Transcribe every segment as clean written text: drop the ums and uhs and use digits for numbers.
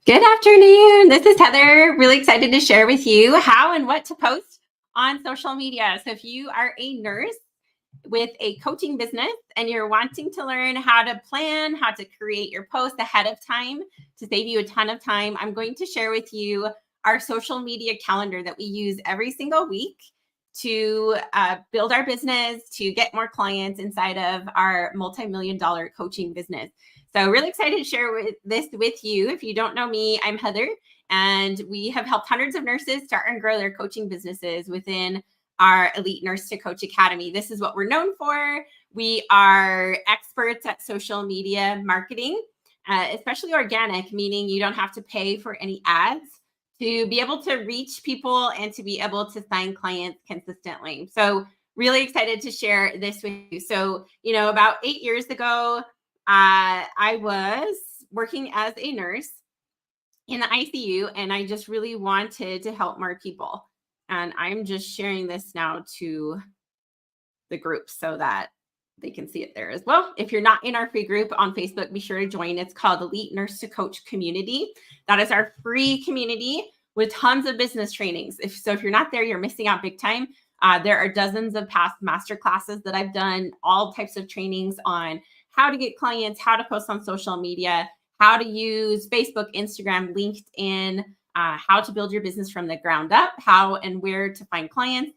Good afternoon. This is Heather. Really excited to share with you how and what to post on social media. So, if you are a nurse with a coaching business and you're wanting to learn how to plan, how to create your post ahead of time to save you a ton of time, I'm going to share with you our social media calendar that we use every single week to build our business, to get more clients inside of our multi-million-dollar coaching business. So really excited to share this with you. If you don't know me, I'm Heather, and we have helped hundreds of nurses start and grow their coaching businesses within our Elite Nurse to Coach Academy. This is what we're known for. We are experts at social media marketing, especially organic, meaning you don't have to pay for any ads to be able to reach people and to be able to sign clients consistently. So really excited to share this with you. So, about 8 years ago, I was working as a nurse in the ICU, and I just really wanted to help more people. And I'm just sharing this now to the group so that they can see it there as well. If you're not in our free group on Facebook, be sure to join. It's called Elite Nurse to Coach Community. That is our free community with tons of business trainings. If you're not there, you're missing out big time. There are dozens of past master classes that I've done, all types of trainings on how to get clients, how to post on social media, how to use Facebook, Instagram, LinkedIn, how to build your business from the ground up, how and where to find clients.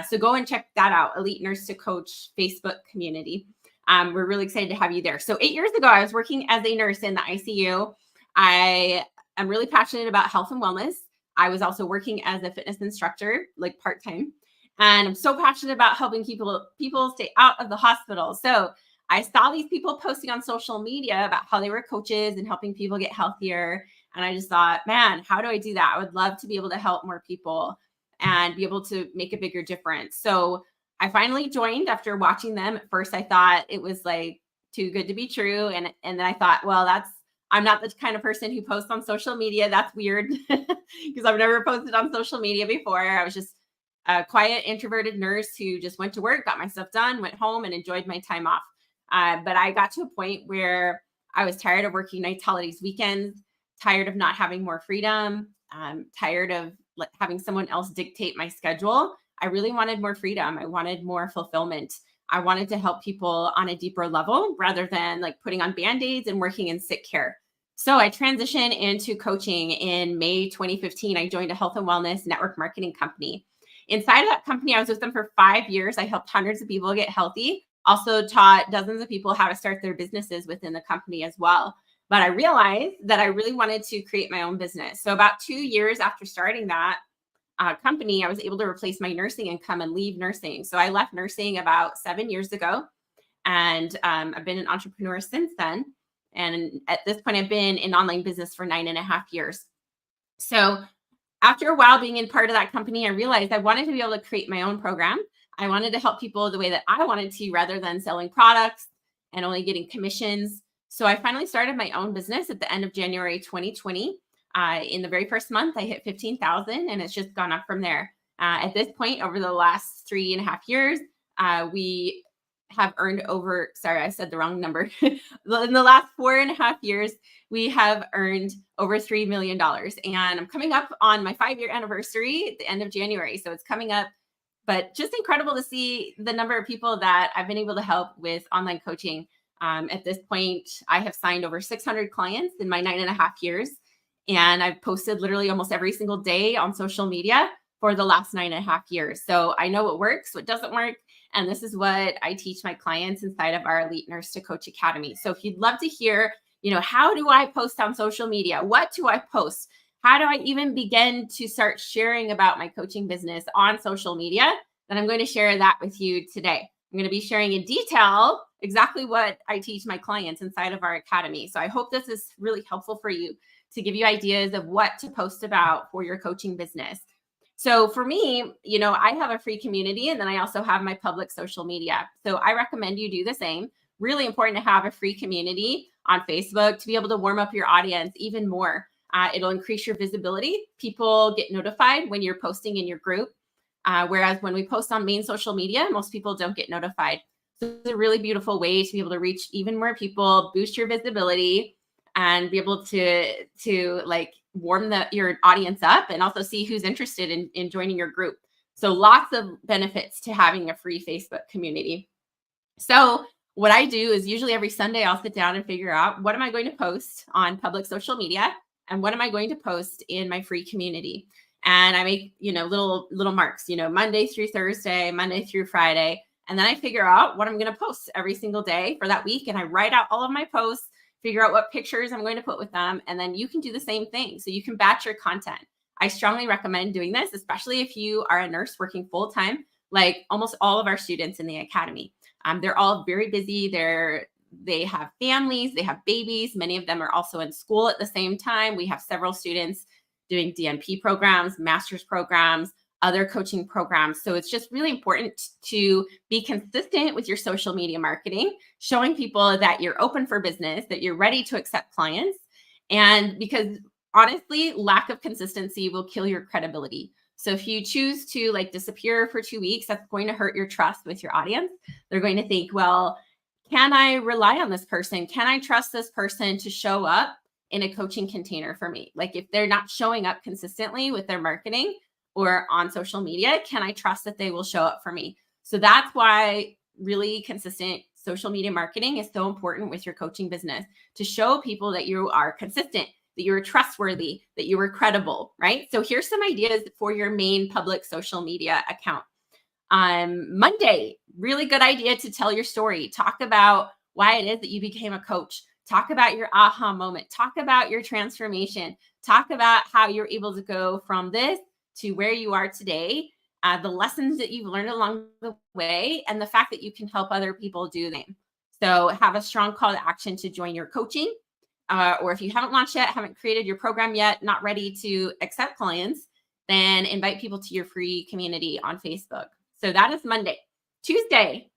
So go and check that out, Elite Nurse to Coach Facebook community. We're really excited to have you there. So 8 years ago, I was working as a nurse in the ICU. I am really passionate about health and wellness. I was also working as a fitness instructor, like part-time. And I'm so passionate about helping people stay out of the hospital. So I saw these people posting on social media about how they were coaches and helping people get healthier. And I just thought, man, how do I do that? I would love to be able to help more people and be able to make a bigger difference. So I finally joined after watching them. At first, I thought it was like too good to be true. And then I thought, well, I'm not the kind of person who posts on social media. That's weird because I've never posted on social media before. I was just a quiet, introverted nurse who just went to work, got my stuff done, went home, and enjoyed my time off. But I got to a point where I was tired of working nights, holidays, weekends, tired of not having more freedom, tired of having someone else dictate my schedule. I really wanted more freedom. I wanted more fulfillment. I wanted to help people on a deeper level rather than like putting on band-aids and working in sick care. So I transitioned into coaching in May 2015. I joined a health and wellness network marketing company. Inside of that company, I was with them for 5 years. I helped hundreds of people get healthy, also taught dozens of people how to start their businesses within the company as well. But I realized that I really wanted to create my own business. So about 2 years after starting that company, I was able to replace my nursing income and leave nursing. So I left nursing about 7 years ago, and I've been an entrepreneur since then. And at this point, I've been in online business for 9.5 years. So after a while being in part of that company, I realized I wanted to be able to create my own program. I wanted to help people the way that I wanted to rather than selling products and only getting commissions. So I finally started my own business at the end of January 2020. In the very first month, I hit 15,000, and it's just gone up from there. At this point, over the last 3.5 years, we have earned over, sorry, I said the wrong number. In the last 4.5 years, we have earned over $3 million. And I'm coming up on my 5-year anniversary at the end of January. So it's coming up, but just incredible to see the number of people that I've been able to help with online coaching. At this point, I have signed over 600 clients in my 9.5 years. And I've posted literally almost every single day on social media for the last 9.5 years. So I know what works, what doesn't work. And this is what I teach my clients inside of our Elite Nurse to Coach Academy. So if you'd love to hear, how do I post on social media? What do I post? How do I even begin to start sharing about my coaching business on social media? Then I'm going to share that with you today. I'm going to be sharing in detail exactly what I teach my clients inside of our academy. So I hope this is really helpful for you to give you ideas of what to post about for your coaching business. So for me, I have a free community, and then I also have my public social media. So I recommend you do the same. Really important to have a free community on Facebook to be able to warm up your audience even more. It'll increase your visibility. People get notified when you're posting in your group. Whereas when we post on main social media, most people don't get notified. So it's a really beautiful way to be able to reach even more people, boost your visibility, and be able to like warm your audience up and also see who's interested in joining your group. So lots of benefits to having a free Facebook community. So what I do is usually every Sunday I'll sit down and figure out what am I going to post on public social media and what am I going to post in my free community. And I make, little marks, Monday through Thursday, Monday through Friday. And then I figure out what I'm going to post every single day for that week. And I write out all of my posts, figure out what pictures I'm going to put with them. And then you can do the same thing. So you can batch your content. I strongly recommend doing this, especially if you are a nurse working full time, like almost all of our students in the academy. They're all very busy. They have families, they have babies. Many of them are also in school at the same time. We have several students doing DNP programs, master's programs, other coaching programs. So it's just really important to be consistent with your social media marketing, showing people that you're open for business, that you're ready to accept clients. And because honestly, lack of consistency will kill your credibility. So if you choose to like disappear for 2 weeks, that's going to hurt your trust with your audience. They're going to think, well, can I rely on this person? Can I trust this person to show up in a coaching container for me? Like if they're not showing up consistently with their marketing or on social media, can I trust that they will show up for me? So that's why really consistent social media marketing is so important with your coaching business, to show people that you are consistent, that you're trustworthy, that you are credible, right? So here's some ideas for your main public social media account. Monday, really good idea to tell your story. Talk about why it is that you became a coach. Talk about your aha moment. Talk about your transformation. Talk about how you're able to go from this to where you are today, the lessons that you've learned along the way, and the fact that you can help other people do the same. So have a strong call to action to join your coaching. Or if you haven't launched yet, haven't created your program yet, not ready to accept clients, then invite people to your free community on Facebook. So that is Monday. Tuesday,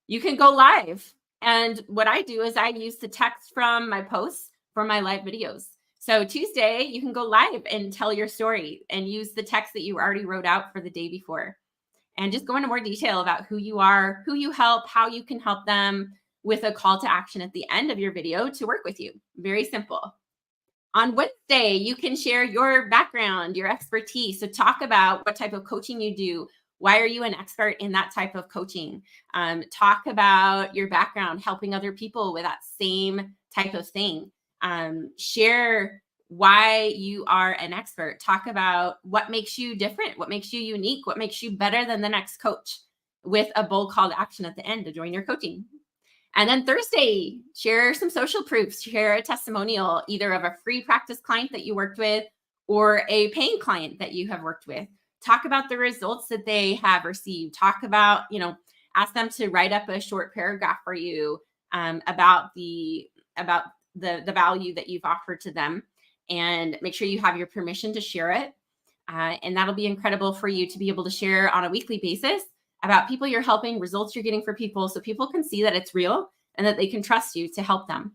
you can go live. And what I do is I use the text from my posts for my live videos. So Tuesday, you can go live and tell your story and use the text that you already wrote out for the day before. And just go into more detail about who you are, who you help, how you can help them, with a call to action at the end of your video to work with you. Very simple. On Wednesday, you can share your background, your expertise. So talk about what type of coaching you do. Why are you an expert in that type of coaching? Talk about your background, helping other people with that same type of thing. Share why you are an expert. Talk about what makes you different, what makes you unique, what makes you better than the next coach, with a bold call to action at the end to join your coaching. And then Thursday, share some social proofs, share a testimonial, either of a free practice client that you worked with or a paying client that you have worked with. Talk about the results that they have received. Talk about, ask them to write up a short paragraph for you about the value that you've offered to them, and make sure you have your permission to share it. And that'll be incredible for you to be able to share on a weekly basis about people you're helping, results you're getting for people, so people can see that it's real and that they can trust you to help them.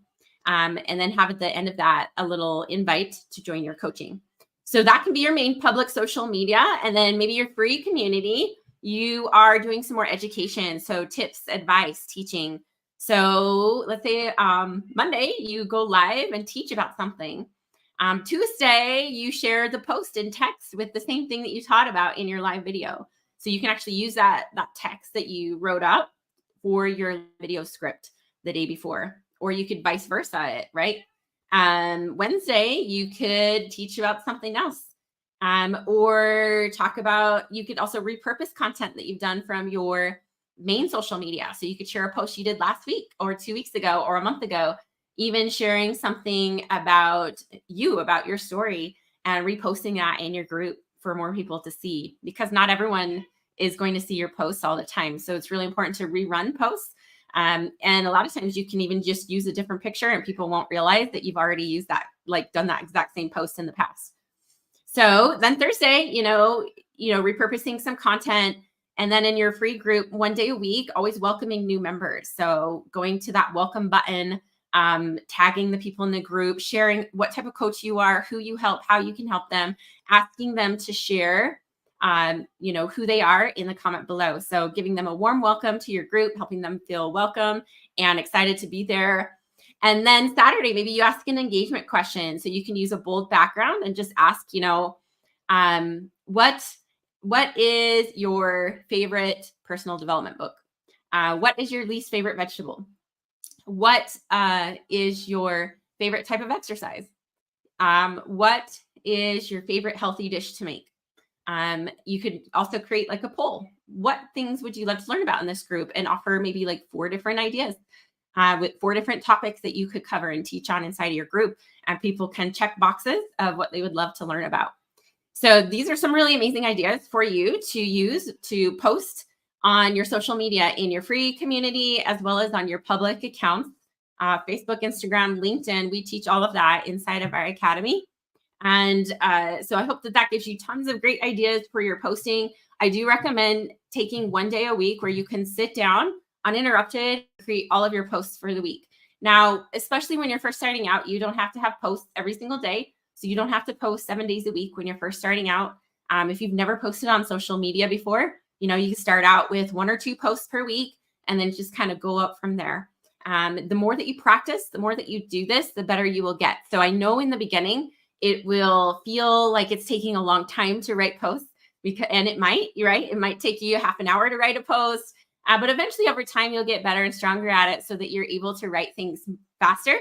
And then have at the end of that a little invite to join your coaching. So that can be your main public social media. And then maybe your free community, you are doing some more education. So tips, advice, teaching. So let's say Monday, you go live and teach about something. Tuesday, you share the post in text with the same thing that you taught about in your live video. So you can actually use that text that you wrote up for your video script the day before, or you could vice versa it, right? Wednesday, you could teach about something else, or talk about, you could also repurpose content that you've done from your main social media. So you could share a post you did last week or 2 weeks ago or a month ago, even sharing something about you, about your story, and reposting that in your group for more people to see, because not everyone is going to see your posts all the time. So it's really important to rerun posts. And a lot of times you can even just use a different picture and people won't realize that you've already used that, like done that exact same post in the past. So then Thursday, repurposing some content. And then in your free group, 1 day a week, always welcoming new members. So going to that welcome button, tagging the people in the group, sharing what type of coach you are, who you help, how you can help them, asking them to share, who they are in the comment below. So giving them a warm welcome to your group, helping them feel welcome and excited to be there. And then Saturday, maybe you ask an engagement question. So you can use a bold background and just ask, what is your favorite personal development book? What is your least favorite vegetable? What is your favorite type of exercise? What is your favorite healthy dish to make? You could also create like a poll. What things would you love to learn about in this group, and offer maybe like 4 different ideas with 4 different topics that you could cover and teach on inside of your group. And people can check boxes of what they would love to learn about. So these are some really amazing ideas for you to use to post on your social media in your free community, as well as on your public accounts, Facebook, Instagram, LinkedIn. We teach all of that inside of our academy. And so I hope that that gives you tons of great ideas for your posting. I do recommend taking 1 day a week where you can sit down uninterrupted, create all of your posts for the week. Now, especially when you're first starting out, you don't have to have posts every single day. So you don't have to post 7 days a week when you're first starting out. If you've never posted on social media before, you can start out with 1 or 2 posts per week and then just kind of go up from there. The more that you practice, the more that you do this, the better you will get. So I know in the beginning, it will feel like it's taking a long time to write posts, and it might, right? It might take you half an hour to write a post, but eventually over time, you'll get better and stronger at it so that you're able to write things faster.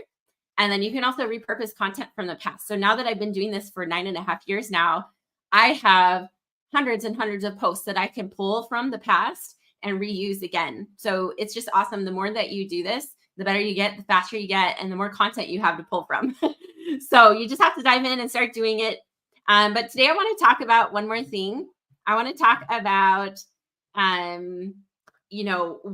And then you can also repurpose content from the past. So now that I've been doing this for 9.5 years now, I have hundreds and hundreds of posts that I can pull from the past and reuse again. So it's just awesome. The more that you do this, the better you get, the faster you get, and the more content you have to pull from. So you just have to dive in and start doing it. But today I want to talk about one more thing. I want to talk about,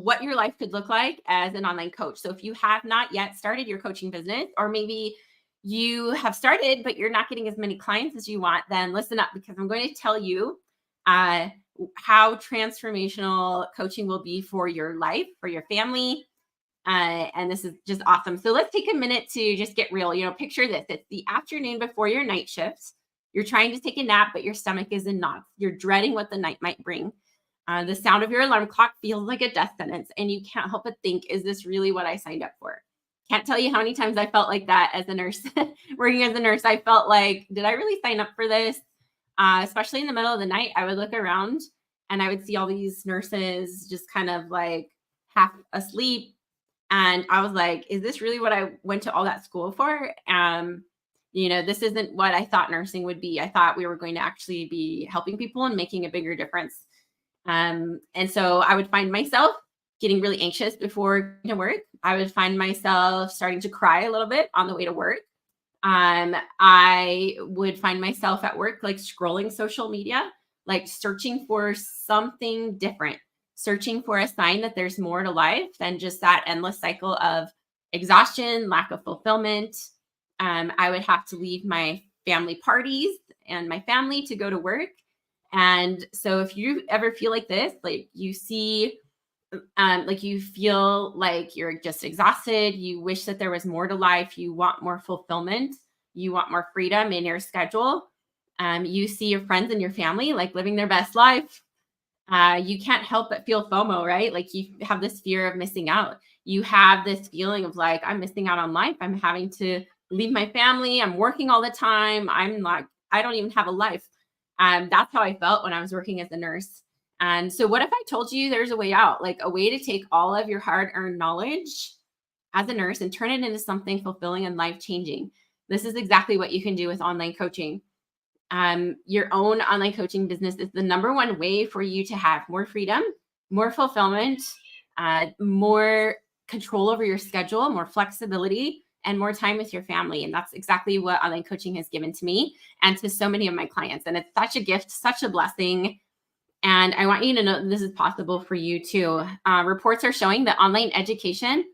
what your life could look like as an online coach. So if you have not yet started your coaching business, or maybe you have started, but you're not getting as many clients as you want, then listen up, because I'm going to tell you how transformational coaching will be for your life, for your family. And this is just awesome. So let's take a minute to just get real. Picture this. It's the afternoon before your night shift. You're trying to take a nap, but your stomach is in knots. You're dreading what the night might bring. The sound of your alarm clock feels like a death sentence, and you can't help but think, is this really what I signed up for? Can't tell you how many times I felt like that as a nurse. Working as a nurse, I felt like, did I really sign up for this? Especially in the middle of the night, I would look around and I would see all these nurses just kind of like half asleep. And I was like, is this really what I went to all that school for? This isn't what I thought nursing would be. I thought we were going to actually be helping people and making a bigger difference. And so I would find myself getting really anxious before going to work. I would find myself starting to cry a little bit on the way to work. I would find myself at work, like scrolling social media, like searching for something different, searching for a sign that there's more to life than just that endless cycle of exhaustion, lack of fulfillment. I would have to leave my family parties and my family to go to work. And so if you ever feel like this, like you see, like you feel like you're just exhausted, you wish that there was more to life, you want more fulfillment, you want more freedom in your schedule, you see your friends and your family like living their best life, you can't help but feel FOMO, right? Like you have this fear of missing out. You have this feeling of like, I'm missing out on life. I'm having to leave my family. I'm working all the time. I'm like, I don't even have a life. That's how I felt when I was working as a nurse. And so what if I told you there's a way out, like a way to take all of your hard-earned knowledge as a nurse and turn it into something fulfilling and life-changing? This is exactly what you can do with online coaching. Your own online coaching business is the number one way for you to have more freedom, more fulfillment, more control over your schedule, more flexibility, and more time with your family. And that's exactly what online coaching has given to me and to so many of my clients. And it's such a gift, such a blessing. And I want you to know that this is possible for you too. Reports are showing that online education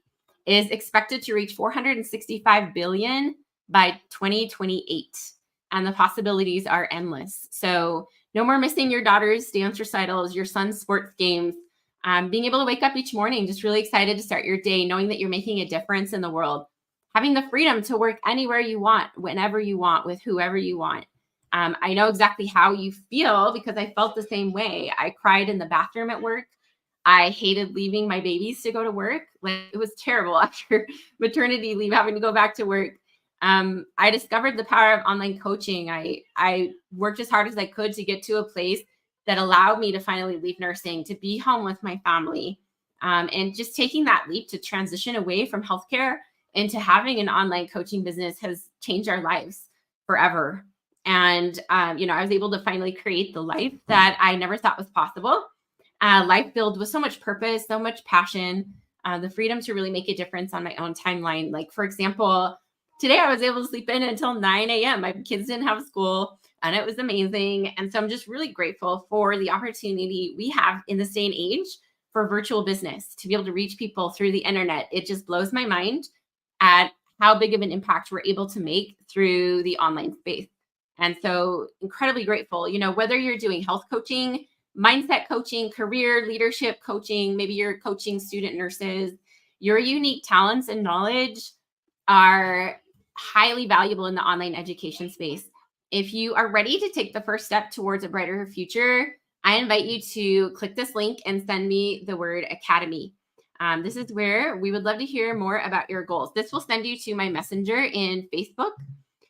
is expected to reach $465 billion by 2028. And the possibilities are endless. So no more missing your daughter's dance recitals, your son's sports games, being able to wake up each morning, just really excited to start your day, knowing that you're making a difference in the world, having the freedom to work anywhere you want, whenever you want, with whoever you want. I know exactly how you feel because I felt the same way. I cried in the bathroom at work. I hated leaving my babies to go to work. Like it was terrible after maternity leave, having to go back to work. I discovered the power of online coaching. I worked as hard as I could to get to a place that allowed me to finally leave nursing, to be home with my family, and just taking that leap to transition away from healthcare into having an online coaching business has changed our lives forever. And I was able to finally create the life that I never thought was possible. Life filled with so much purpose, so much passion, the freedom to really make a difference on my own timeline. Like, for example, today I was able to sleep in until 9 a.m. My kids didn't have school, and it was amazing. And so I'm just really grateful for the opportunity we have in this day and age for virtual business to be able to reach people through the internet. It just blows my mind at how big of an impact we're able to make through the online space. And so incredibly grateful, whether you're doing health coaching, mindset coaching, career leadership coaching, maybe you're coaching student nurses, your unique talents and knowledge are highly valuable in the online education space. If you are ready to take the first step towards a brighter future, I invite you to click this link and send me the word academy. This is where we would love to hear more about your goals. This will send you to my messenger in Facebook.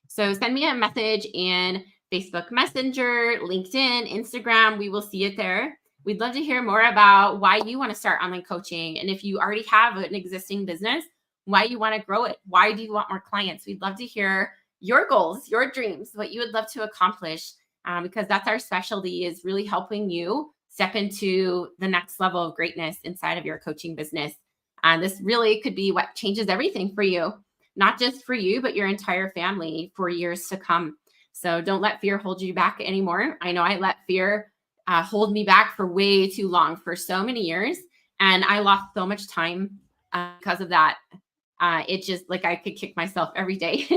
So send me a message in Facebook Messenger, LinkedIn, Instagram. We will see it there. We'd love to hear more about why you want to start online coaching. And if you already have an existing business, why you want to grow it. Why do you want more clients? We'd love to hear your goals, your dreams, what you would love to accomplish, because that's our specialty, is really helping you step into the next level of greatness inside of your coaching business. And this really could be what changes everything for you, not just for you, but your entire family for years to come. So don't let fear hold you back anymore. I know I let fear hold me back for way too long, for so many years. And I lost so much time because of that. It just, like, I could kick myself every day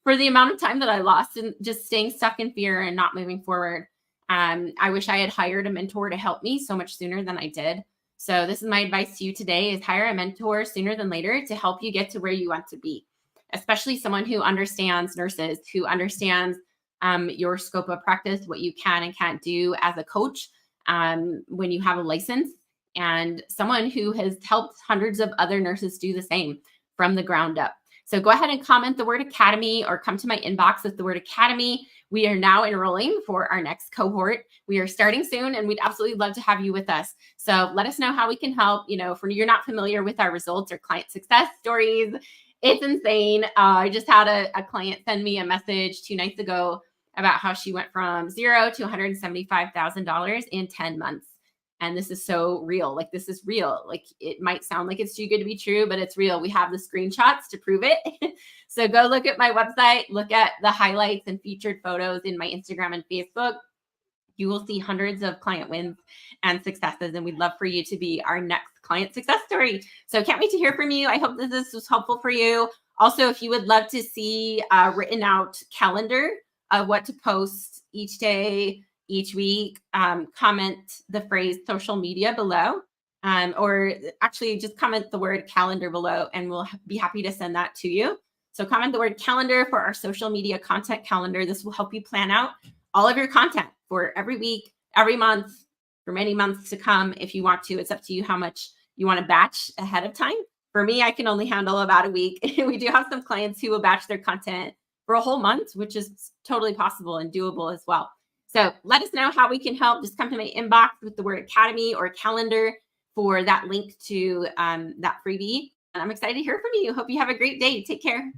for the amount of time that I lost and just staying stuck in fear and not moving forward. I wish I had hired a mentor to help me so much sooner than I did. So this is my advice to you today: is hire a mentor sooner than later to help you get to where you want to be, especially someone who understands nurses, who understands your scope of practice, what you can and can't do as a coach when you have a license, and someone who has helped hundreds of other nurses do the same from the ground up. So go ahead and comment the word academy, or come to my inbox with the word academy. We are now enrolling for our next cohort. We are starting soon, and we'd absolutely love to have you with us. So let us know how we can help. If you're not familiar with our results or client success stories, it's insane. I just had a client send me a message 2 nights ago about how she went from zero to $175,000 in 10 months. And this is so real. Like, this is real. Like, it might sound like it's too good to be true, but it's real. We have the screenshots to prove it. So go look at my website, look at the highlights and featured photos in my Instagram and Facebook. You will see hundreds of client wins and successes, and we'd love for you to be our next client success story. So can't wait to hear from you. I hope that this was helpful for you. Also, if you would love to see a written out calendar of what to post each day, each week, comment the phrase social media below, or actually just comment the word calendar below, and we'll be happy to send that to you. So comment the word calendar for our social media content calendar. This will help you plan out all of your content for every week, every month, for many months to come. If you want to, it's up to you how much you want to batch ahead of time. For me, I can only handle about a week. We do have some clients who will batch their content for a whole month, which is totally possible and doable as well. So let us know how we can help. Just come to my inbox with the word academy or calendar for that link to that freebie. And I'm excited to hear from you. Hope you have a great day. Take care.